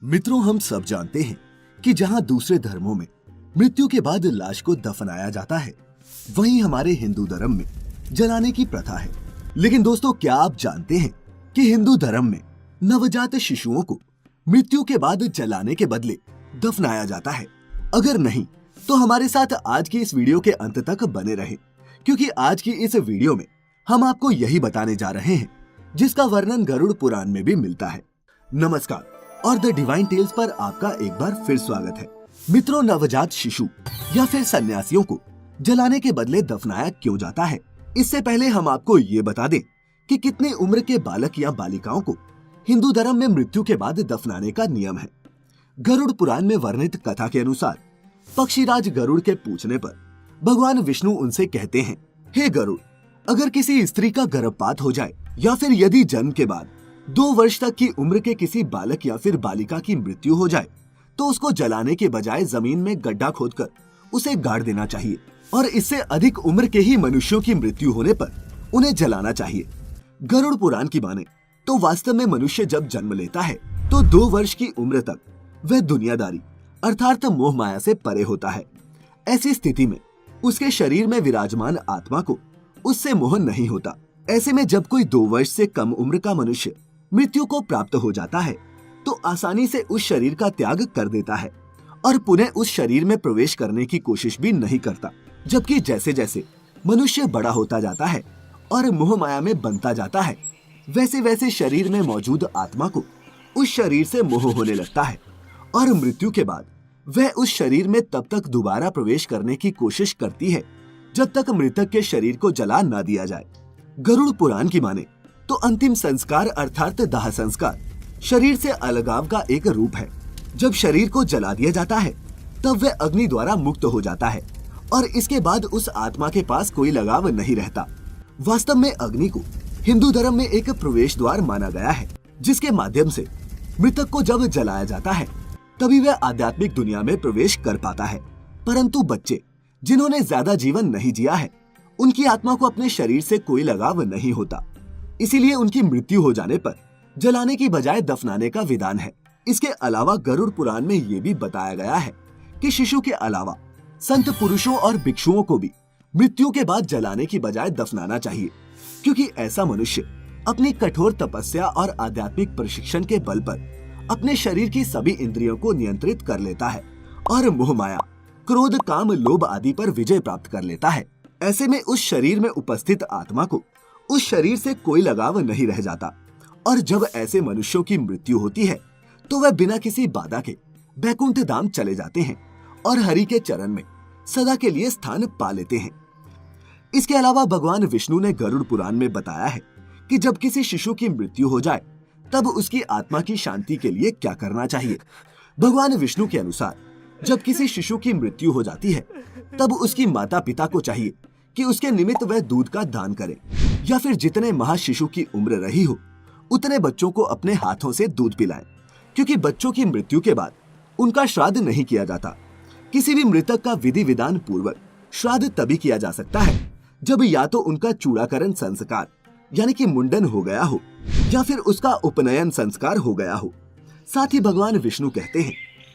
मित्रों, हम सब जानते हैं कि जहां दूसरे धर्मों में मृत्यु के बाद लाश को दफनाया जाता है, वहीं हमारे हिंदू धर्म में जलाने की प्रथा है। लेकिन दोस्तों, क्या आप जानते हैं कि हिंदू धर्म में नवजात शिशुओं को मृत्यु के बाद जलाने के बदले दफनाया जाता है? अगर नहीं, तो हमारे साथ आज की इस वीडियो के अंत तक बने रहें, क्योंकि आज की इस वीडियो में हम आपको यही बताने जा रहे हैं जिसका वर्णन गरुड़ पुराण में भी मिलता है। नमस्कार और द डिवाइन टेल्स पर आपका एक बार फिर स्वागत है। मित्रों, नवजात शिशु या फिर सन्यासियों को जलाने के बदले दफनाया क्यों जाता है, इससे पहले हम आपको ये बता दें कि कितने उम्र के बालक या बालिकाओं को हिंदू धर्म में मृत्यु के बाद दफनाने का नियम है। गरुड़ पुराण में वर्णित कथा के अनुसार पक्षीराज गरुड़ के पूछने पर भगवान विष्णु उनसे कहते हैं, हे गरुड़, अगर किसी स्त्री का गर्भपात हो जाए या फिर यदि जन्म के बाद 2 वर्ष तक की उम्र के किसी बालक या फिर बालिका की मृत्यु हो जाए, तो उसको जलाने के बजाय जमीन में गड्ढा खोदकर उसे गाड़ देना चाहिए और इससे अधिक उम्र के ही मनुष्यों की मृत्यु होने पर उन्हें जलाना चाहिए। गरुड़ पुराण की माने तो वास्तव में मनुष्य जब जन्म लेता है तो 2 वर्ष की उम्र तक वह दुनियादारी अर्थात मोह माया से परे होता है। ऐसी स्थिति में उसके शरीर में विराजमान आत्मा को उससे मोह नहीं होता। ऐसे में जब कोई 2 वर्ष से कम उम्र का मनुष्य मृत्यु को प्राप्त हो जाता है तो आसानी से उस शरीर का त्याग कर देता है और पुनः उस शरीर में प्रवेश करने की कोशिश भी नहीं करता। जबकि जैसे जैसे मनुष्य बड़ा होता जाता है और मोह माया में बनता जाता है, वैसे वैसे शरीर में मौजूद आत्मा को उस शरीर से मोह होने लगता है और मृत्यु के बाद वह उस शरीर में तब तक दोबारा प्रवेश करने की कोशिश करती है जब तक मृतक के शरीर को जला न दिया जाए। गरुड़ पुराण की माने तो अंतिम संस्कार अर्थात दाह संस्कार शरीर से अलगाव का एक रूप है। जब शरीर को जला दिया जाता है तब वह अग्नि द्वारा मुक्त हो जाता है और इसके बाद उस आत्मा के पास कोई लगाव नहीं रहता। वास्तव में अग्नि को हिंदू धर्म में एक प्रवेश द्वार माना गया है, जिसके माध्यम से मृतक को जब जलाया जाता है तभी वह आध्यात्मिक दुनिया में प्रवेश कर पाता है। परंतु बच्चे जिन्होंने ज्यादा जीवन नहीं जिया है, उनकी आत्मा को अपने शरीर से कोई लगाव नहीं होता, इसीलिए उनकी मृत्यु हो जाने पर जलाने की बजाय दफनाने का विधान है। इसके अलावा गरुड़ पुराण में ये भी बताया गया है कि शिशु के अलावा संत पुरुषों और भिक्षुओं को भी मृत्यु के बाद जलाने की बजाय दफनाना चाहिए, क्योंकि ऐसा मनुष्य अपनी कठोर तपस्या और आध्यात्मिक प्रशिक्षण के बल पर अपने शरीर की सभी इंद्रियों को नियंत्रित कर लेता है और मोह माया, क्रोध, काम, लोभ आदि पर विजय प्राप्त कर लेता है। ऐसे में उस शरीर में उपस्थित आत्मा को उस शरीर से कोई लगाव नहीं रह जाता और जब ऐसे मनुष्यों की मृत्यु होती है तो वह बिना किसी बाधा के बैकुंठ धाम चले जाते हैं और हरि के चरण में सदा के लिए स्थान पा लेते हैं। इसके अलावा भगवान विष्णु ने गरुड़ पुराण में बताया है कि जब किसी शिशु की मृत्यु हो जाए तब उसकी आत्मा की शांति के लिए क्या करना चाहिए। भगवान विष्णु के अनुसार जब किसी शिशु की मृत्यु हो जाती है तब उसकी माता पिता को चाहिए कि उसके निमित्त वह दूध का दान करे या फिर जितने माह शिशु की उम्र रही हो उतने बच्चों को अपने हाथों से दूध पिलाएं, क्योंकि बच्चों की मृत्यु के बाद उनका श्राद्ध नहीं किया जाता। किसी भी मृतक का विधि विधान पूर्वक श्राद्ध तभी किया जा सकता है जब या तो उनका चूड़ाकरण संस्कार यानी कि मुंडन हो गया हो या फिर उसका उपनयन संस्कार हो गया हो। साथ ही भगवान विष्णु कहते हैं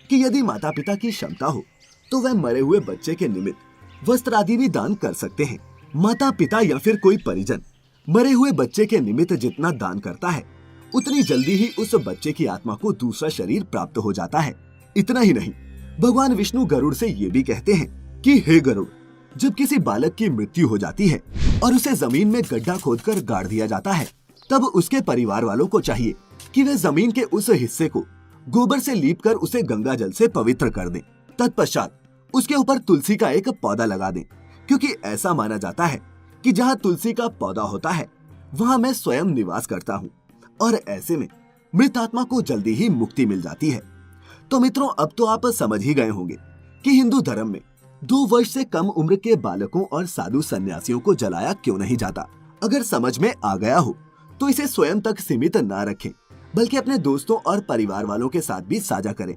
कि यदि माता पिता की क्षमता हो तो वह मरे हुए बच्चे के निमित्त वस्त्र आदि भी दान कर सकते हैं। माता पिता या फिर कोई परिजन मरे हुए बच्चे के निमित्त जितना दान करता है उतनी जल्दी ही उस बच्चे की आत्मा को दूसरा शरीर प्राप्त हो जाता है। इतना ही नहीं, भगवान विष्णु गरुड़ से ये भी कहते हैं कि हे गरुड़, जब किसी बालक की मृत्यु हो जाती है और उसे जमीन में गड्ढा खोदकर गाड़ दिया जाता है तब उसके परिवार वालों को चाहिए कि वे जमीन के उस हिस्से को गोबर से लीपकर उसे गंगा जल से पवित्र कर दें। तत्पश्चात उसके ऊपर तुलसी का एक पौधा लगा दें, क्योंकि ऐसा माना जाता है कि जहाँ तुलसी का पौधा होता है वहाँ मैं स्वयं निवास करता हूँ और ऐसे में मृत आत्मा को जल्दी ही मुक्ति मिल जाती है। तो मित्रों, अब तो आप समझ ही गए होंगे कि हिंदू धर्म में 2 वर्ष से कम उम्र के बालकों और साधु सन्यासियों को जलाया क्यों नहीं जाता। अगर समझ में आ गया हो तो इसे स्वयं तक सीमित ना रखें, बल्कि अपने दोस्तों और परिवार वालों के साथ भी साझा करें।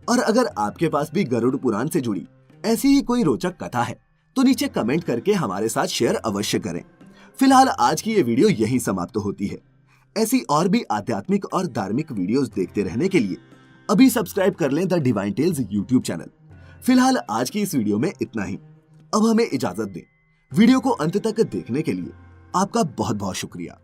और अगर आपके पास भी गरुड़ पुराण से जुड़ी ऐसी ही कोई रोचक कथा है तो नीचे कमेंट करके हमारे साथ शेयर अवश्य करें। फिलहाल आज की ये वीडियो यहीं समाप्त होती है। ऐसी और भी आध्यात्मिक और धार्मिक वीडियोस देखते रहने के लिए अभी सब्सक्राइब कर लें the Divine Tales YouTube channel. फिलहाल आज की इस वीडियो में इतना ही। अब हमें इजाजत दें। वीडियो को अंत तक देखने के लिए आपका बहुत बहुत शुक्रिया।